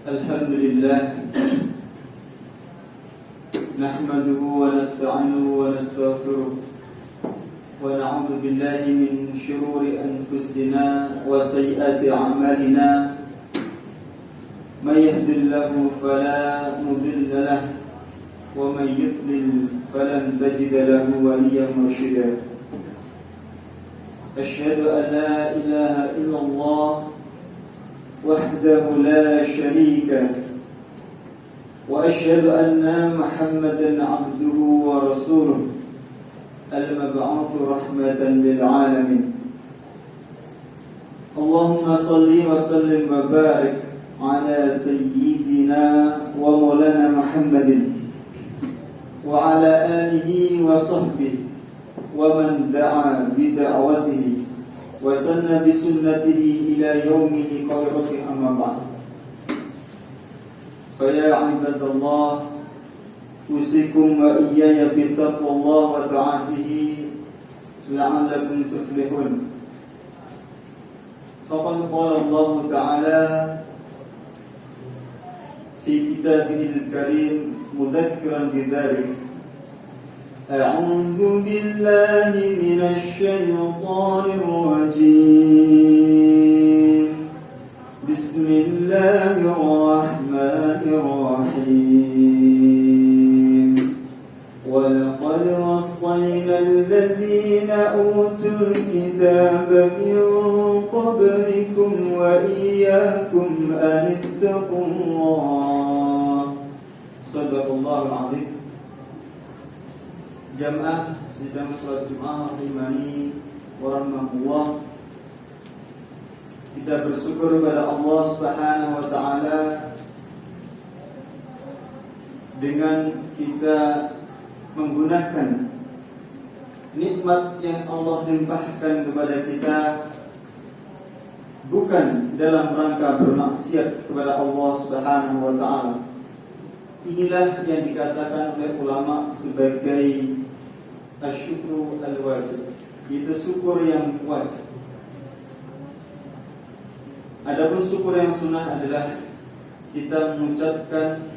الحمد لله نحمده ونستعينه ونستغفره ونعوذ بالله من شرور أنفسنا وسيئات أعمالنا من يهد الله فلا مضل له ومن يضلل فلن تجد له وليا مرشدا أشهد أن لا إله إلا الله وحده لا شريك له وأشهد أن محمدا عبده ورسوله المبعوث رحمة للعالمين اللهم صل وسلم وبارك على سيدنا ومولانا محمد وعلى آله وصحبه ومن دعا بدعوته وسن بسنته إلى يومه قيرة أما بعد فيا عباد الله أوصيكم وإياي بتقوى الله وطاعته لعلكم تفلحون فقد قال الله تعالى في كتابه الكريم مذكرا بذلك أعوذ بالله من الشيطان الرجيم بسم الله الرحمن الرحيم ولقد وصينا الذين أوتوا الكتاب من قبلكم وإياكم أن اتقوا الله صدق الله العظيم. Jamaah sidang salat Jumat rahimani wa rahmatullah. Kita bersyukur kepada Allah Subhanahu wa taala dengan kita menggunakan nikmat yang Allah limpahkan kepada kita bukan dalam rangka bermaksiat kepada Allah Subhanahu wa taala. Inilah yang dikatakan oleh ulama sebagai asyukru al-wajib, itu syukur yang wajib. Adapun syukur yang sunnah adalah kita mengucapkan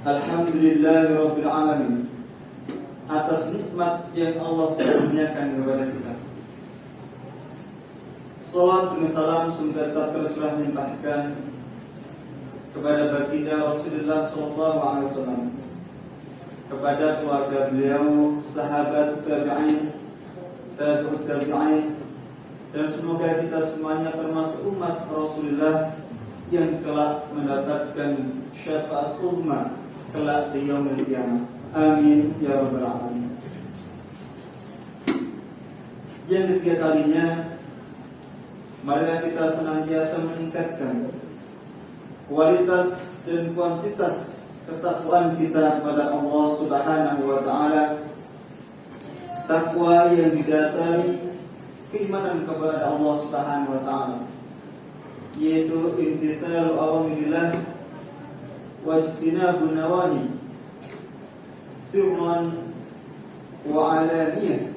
alhamdulillahirabbil alamin atas nikmat yang Allah kurniakan kepada kita. Salawat dan salam semoga tetap tercurah limpahkan kepada baginda Rasulullah SAW, kepada keluarga beliau, sahabat tabi'in, tabi'ut tabi'in, dan semoga kita semuanya termasuk umat Rasulullah yang kelak mendapatkan syafaat uzma kelak di yaumil qiyamah. Amin ya rabbal alamin. Yang ketiga kalinya, marilah kita senantiasa meningkatkan kualitas dan kuantitas ketakwaan kita kepada Allah Subhanahu wa taala. Takwa yang didasari keimanan kepada Allah Subhanahu wa taala, yaitu imtithalu awamirillah wa ijtinabu nawahi sirran wa alaniyah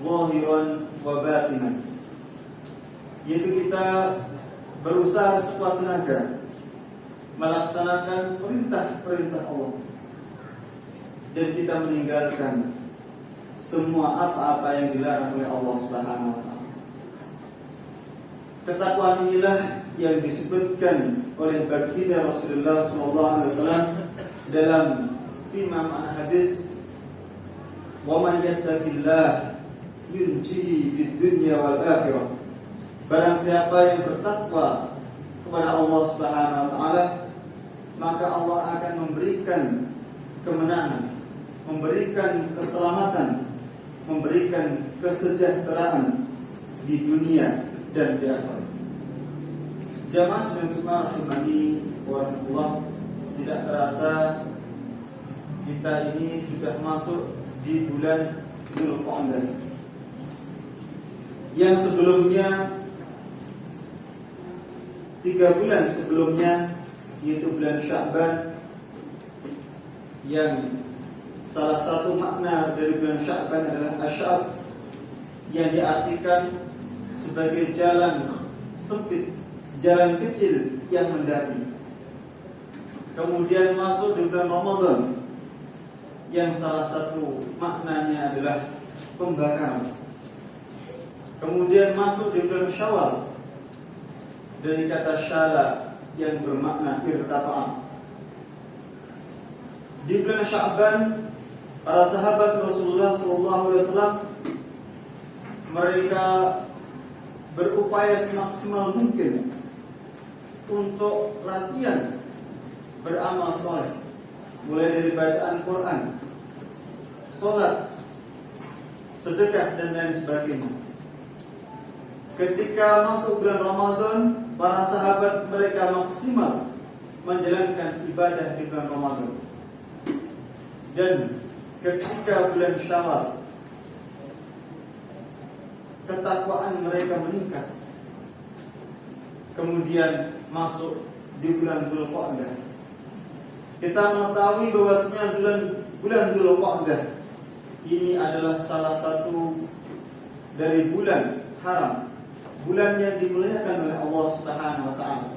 zahiran wa batinan, yaitu kita berusaha sekuat tenaga melaksanakan perintah-perintah Allah dan kita meninggalkan semua apa-apa yang dilarang oleh Allah Subhanahu wa taala. Ketakwaan inilah yang disebutkan oleh baginda Rasulullah SAW dalam firman hadis, "Wa man yattaqillah yunjihi fid dunya wal akhirah." Barang siapa yang bertakwa kepada Allah Subhanahu wa taala, maka Allah akan memberikan kemenangan, memberikan keselamatan, memberikan kesejahteraan di dunia dan di akhirat. Jamaah sedang Jumat rahimani wa rahmatullah, tidak terasa kita ini sudah masuk di bulan Dzulqa'dah yang sebelumnya 3 bulan sebelumnya, yaitu bulan Sya'ban, yang salah satu makna dari bulan Sya'ban adalah asy'ab, yang diartikan sebagai jalan sempit, jalan kecil yang mendaki. kemudian masuk di bulan Ramadan yang salah satu maknanya adalah pembakaran, kemudian masuk di bulan Syawal dari kata syala yang bermakna irtafa'a. Di bulan Sya'ban, para sahabat Rasulullah SAW mereka berupaya semaksimal mungkin untuk latihan beramal soleh, mulai dari bacaan Quran, sholat, sedekah dan lain sebagainya. Ketika masuk bulan Ramadan, para sahabat mereka maksimal menjalankan ibadah di bulan Ramadan. Dan ketika bulan Syawal, ketakwaan mereka meningkat. Kemudian masuk di bulan Dzulqa'dah. Kita mengetahui bahwasanya bulan Dzulqa'dah ini adalah salah satu dari bulan haram, bulan yang dimuliakan oleh Allah Subhanahu wa taala.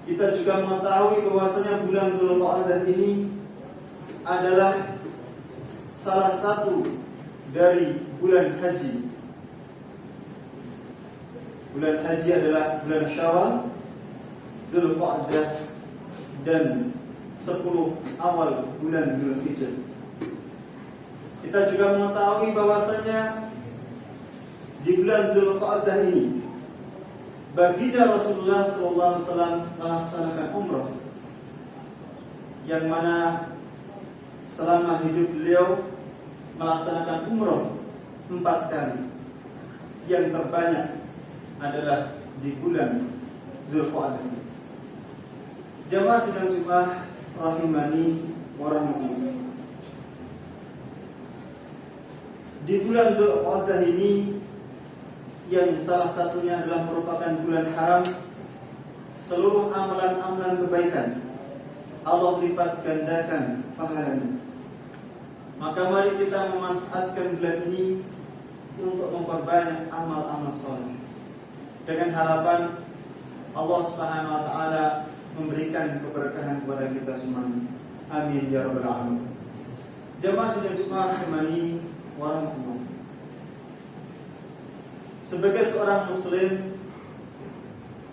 Kita juga mengetahui bahwasanya bulan Dzulqa'dah ini adalah salah satu dari bulan haji. Bulan haji adalah bulan Syawal, Dzulqa'dah dan 10 awal bulan Dzulhijjah. Kita juga mengetahui bahwasanya di bulan Dzulqa'dah ini baginda Rasulullah SAW melaksanakan umrah, yang mana selama hidup beliau melaksanakan umrah 4 kali. Yang terbanyak adalah di bulan Dzulqa'dah. Jamaah sidang Jumat rahimani wa rahmatullah. Di bulan Dzulqa'dah ini, yang salah satunya adalah merupakan bulan haram, seluruh amalan-amalan kebaikan Allah lipat gandakan pahalanya. Maka mari kita memanfaatkan bulan ini untuk memperbanyak amal-amal soleh, dengan harapan Allah Subhanahu wa taala memberikan keberkahan kepada kita semuanya. Amin ya rabbal alamin. Jamaah sidang Jumat rahimani wa rahmatullah. Sebagai seorang muslim,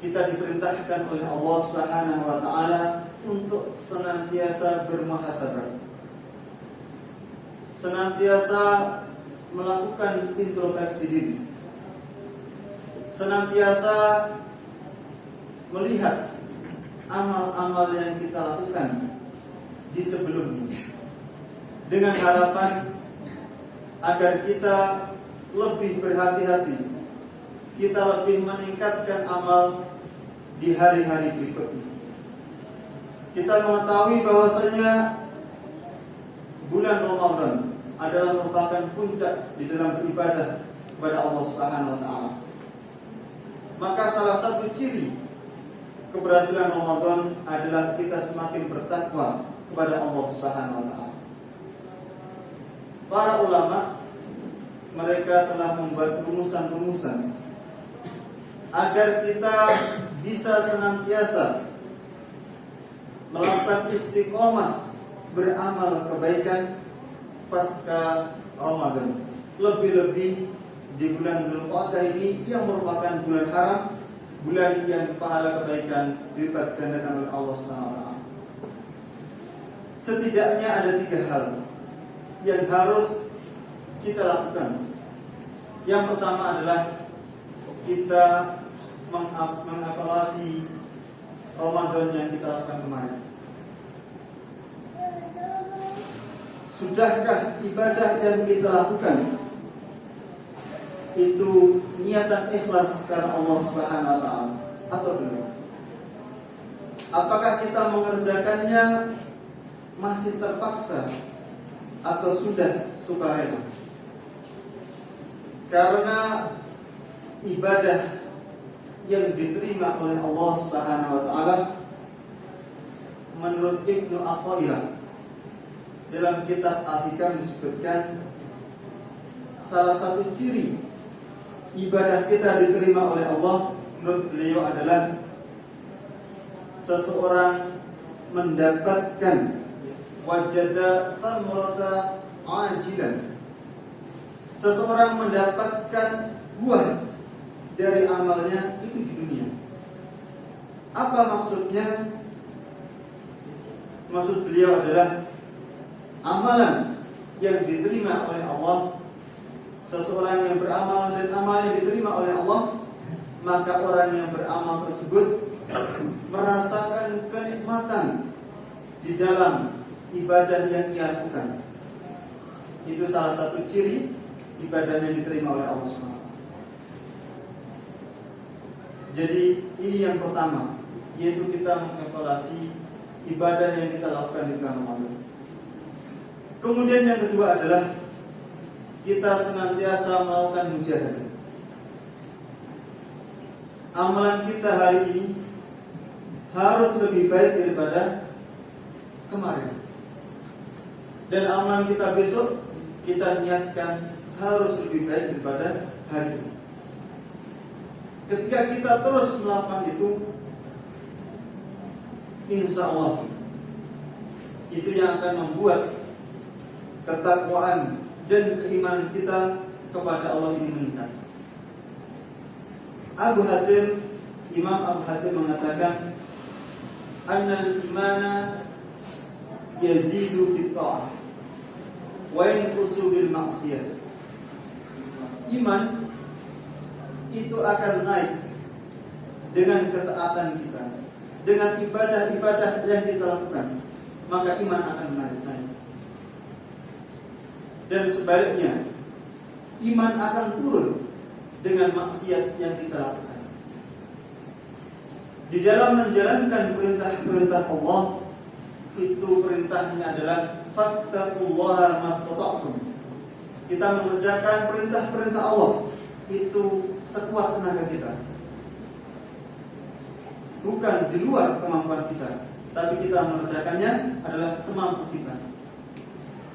kita diperintahkan oleh Allah Subhanahu wa taala untuk senantiasa bermuhasabah, senantiasa melakukan introspeksi diri, senantiasa melihat amal-amal yang kita lakukan di sebelumnya, dengan harapan agar kita lebih berhati-hati, kita lebih meningkatkan amal di hari-hari berikutnya. Kita mengetahui bahwasanya bulan Ramadan adalah merupakan puncak di dalam ibadah kepada Allah Subhanahu wa taala. Maka salah satu ciri keberhasilan Ramadan adalah kita semakin bertakwa kepada Allah Subhanahu wa taala. Para ulama mereka telah membuat rumusan-rumusan agar kita bisa senantiasa melakukan istiqomah beramal kebaikan pasca Ramadan, lebih-lebih di bulan Dzulqa'dah ini yang merupakan bulan haram, bulan yang pahala kebaikan dilipat gandakan oleh Allah Subhanahu wa taala. Setidaknya ada 3 hal yang harus kita lakukan. Yang pertama adalah kita mengevaluasi Ramadan yang kita lakukan kemarin. Sudahkah ibadah yang kita lakukan itu niatan ikhlas karena Allah Subhanahu wa taala atau belum? Apakah kita mengerjakannya masih terpaksa atau sudah sukarela? Karena ibadah yang diterima oleh Allah Subhanahu wa taala menurut Ibnu Athaillah dalam kitab Al-Hikam disebutkan salah satu ciri ibadah kita diterima oleh Allah menurut beliau adalah seseorang mendapatkan wajada thamrata ajilan, seseorang mendapatkan buah dari amalnya itu di dunia. Apa maksudnya? Maksud beliau adalah amalan yang diterima oleh Allah. Seseorang yang beramal dan amalnya diterima oleh Allah, maka orang yang beramal tersebut merasakan kenikmatan di dalam ibadah yang ia lakukan. Itu salah satu ciri ibadahnya diterima oleh Allah SWT. Jadi ini yang pertama, yaitu kita mengevaluasi ibadah yang kita lakukan di bulan Ramadan. Kemudian yang kedua adalah kita senantiasa melakukan mujahadah. Amalan kita hari ini harus lebih baik daripada kemarin. Dan amalan kita besok kita niatkan harus lebih baik daripada hari ini. Ketika kita terus melakukan itu, insya Allah itu yang akan membuat ketakwaan dan keimanan kita kepada Allah ini meningkat. Imam Abu Hatim mengatakan, annal imana yazidu bit ta'ah wa yanqusu bil ma'siyah. Iman itu akan naik dengan ketaatan kita, dengan ibadah-ibadah yang kita lakukan, maka iman akan naik. Dan sebaliknya, iman akan turun dengan maksiat yang kita lakukan. Di dalam menjalankan perintah-perintah Allah, itu perintahnya adalah fattaqullaha mastata'tum. Kita mengerjakan perintah-perintah Allah itu sekuat tenaga kita, bukan di luar kemampuan kita, tapi kita mengerjakannya adalah semampu kita.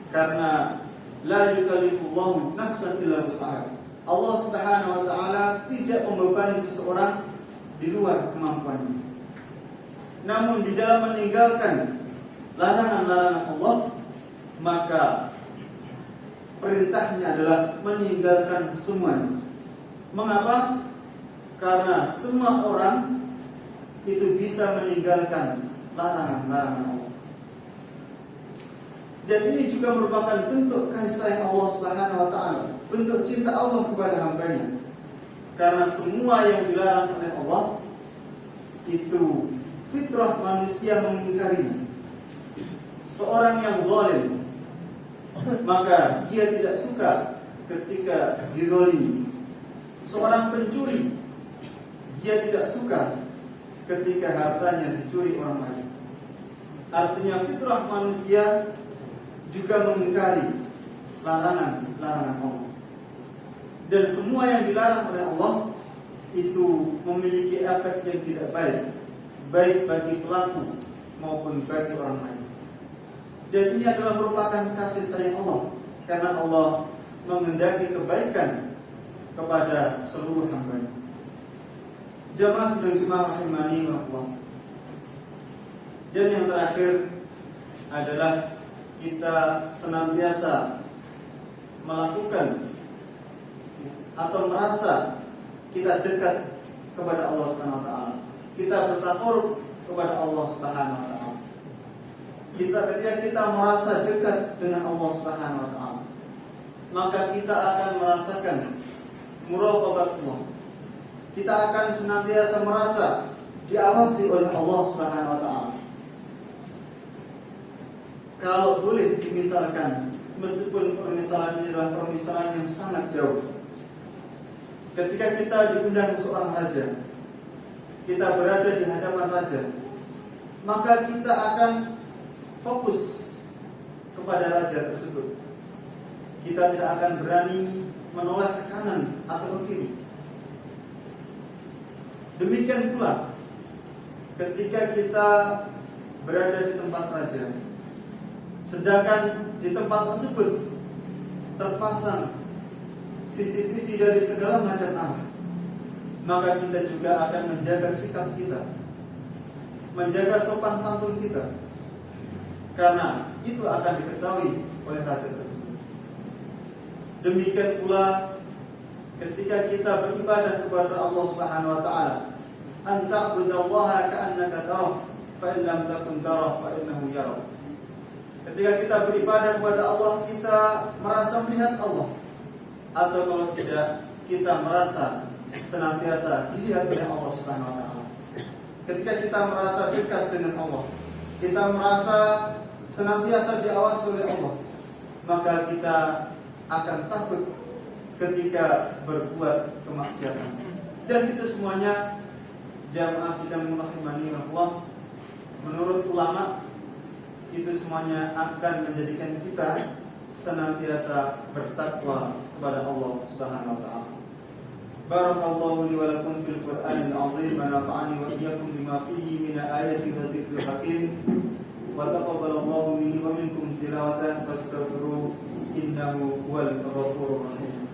Karena la yukallifullahu nafsan illa wus'aha. Allah Subhanahu wa taala tidak membebani seseorang di luar kemampuannya. Namun di dalam meninggalkan larangan-larangan Allah, maka perintahnya adalah meninggalkan semuanya. Mengapa? Karena semua orang itu bisa meninggalkan larangan-larangan Allah. Dan ini juga merupakan bentuk kasih sayang Allah Subhanahu wa taala, bentuk cinta Allah kepada hambanya. Karena semua yang dilarang oleh Allah itu fitrah manusia mengingkarinya. Seorang yang zalim, maka dia tidak suka ketika dizalimi. Seorang pencuri, dia tidak suka ketika hartanya dicuri orang lain. Artinya fitrah manusia juga mengingkari larangan-larangan Allah. Dan semua yang dilarang oleh Allah itu memiliki efek yang tidak baik, baik bagi pelaku maupun bagi orang lain. Dan ini adalah merupakan kasih sayang Allah, karena Allah menghendaki kebaikan kepada seluruh hamba-Nya. Jamaah sedang jemaah rahimani wa Allah. Dan yang terakhir adalah kita senantiasa melakukan atau merasa kita dekat kepada Allah Subhanahu wa taala. Kita bertakarub kepada Allah Subhanahu wa taala. Ketika kita merasa dekat dengan Allah Subhanahu wa taala, maka kita akan merasakan muraqabatullah. Kita akan senantiasa merasa diawasi oleh Allah Subhanahu wa taala. Kalau boleh dimisalkan, meskipun permisalan ini adalah permisalan yang sangat jauh, ketika kita diundang seorang raja, kita berada di hadapan raja, maka kita akan fokus kepada raja tersebut. Kita tidak akan berani menoleh ke kanan atau ke kiri. Demikian pula ketika kita berada di tempat raja, sedangkan di tempat tersebut terpasang CCTV dari segala macam arah, maka kita juga akan menjaga sikap kita. menjaga sopan santun kita, karena itu akan diketahui oleh raja tersebut. Demikian pula ketika kita beribadah kepada Allah Subhanahu wa taala, an ta'budallaha ka'annaka tarah fa in lam takun tarah fa innahu yarah. Ketika kita beribadah kepada Allah, kita merasa melihat Allah, atau kalau tidak, kita merasa senantiasa dilihat oleh Allah Subhanahu wa taala. Ketika kita merasa dekat dengan Allah, kita merasa senantiasa diawasi oleh Allah, maka kita akan takut ketika berbuat kemaksiatan. Dan itu semuanya, jamaah sidang rahimani Allah, menurut ulama, itu semuanya akan menjadikan kita senantiasa bertakwa kepada Allah Subhanahu wa taala. Barakallahu li wa lakum fil Qur'anil 'azim wa nafa'ani wa iyyakum bima fihi min ayati wa dzikril hakim. Wa taqabbalallahu minni wa minkum tilawatan fastaghfiruhu innahu huwal ghafurur rahim.